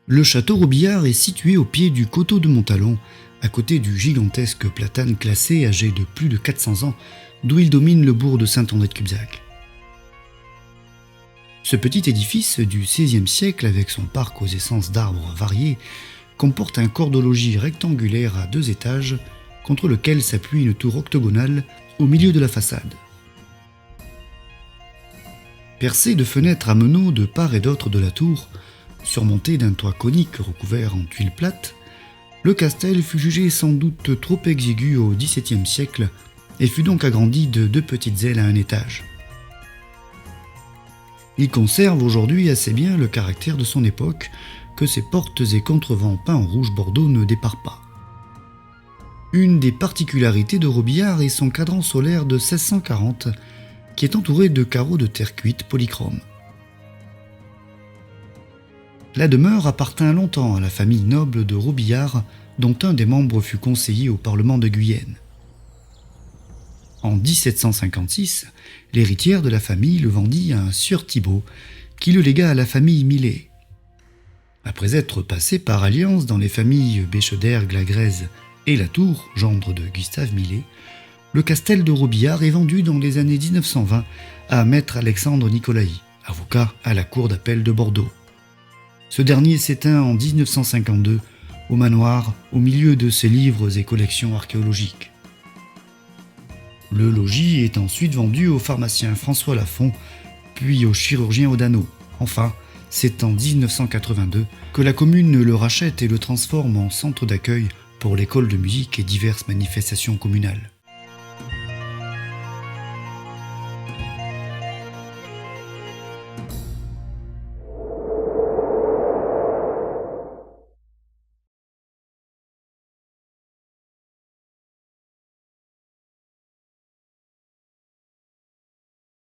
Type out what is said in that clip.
Le château Robillard est situé au pied du coteau de Montalon, à côté du gigantesque platane classé âgé de plus de 400 ans, d'où il domine le bourg de Saint-André-de-Cubzac. Ce petit édifice du XVIe siècle, avec son parc aux essences d'arbres variés, comporte un corps de logis rectangulaire à 2 étages, contre lequel s'appuie une tour octogonale au milieu de la façade. Percé de fenêtres à meneaux de part et d'autre de la tour, surmonté d'un toit conique recouvert en tuiles plates, le castel fut jugé sans doute trop exigu au XVIIe siècle et fut donc agrandi de 2 petites ailes à 1 étage. Il conserve aujourd'hui assez bien le caractère de son époque, que ses portes et contrevents peints en rouge bordeaux ne déparent pas. Une des particularités de Robillard est son cadran solaire de 1640, qui est entouré de carreaux de terre cuite polychrome. La demeure appartint longtemps à la famille noble de Robillard, dont un des membres fut conseiller au Parlement de Guyenne. En 1756, l'héritière de la famille le vendit à un sieur Thibault, qui le légua à la famille Millet. Après être passé par alliance dans les familles Bécheder, Glagrèze et Latour, gendre de Gustave Millet, le castel de Robillard est vendu dans les années 1920 à maître Alexandre Nicolaï, avocat à la cour d'appel de Bordeaux. Ce dernier s'éteint en 1952 au manoir au milieu de ses livres et collections archéologiques. Le logis est ensuite vendu au pharmacien François Lafont, puis au chirurgien Odano. Enfin, c'est en 1982 que la commune le rachète et le transforme en centre d'accueil pour l'école de musique et diverses manifestations communales.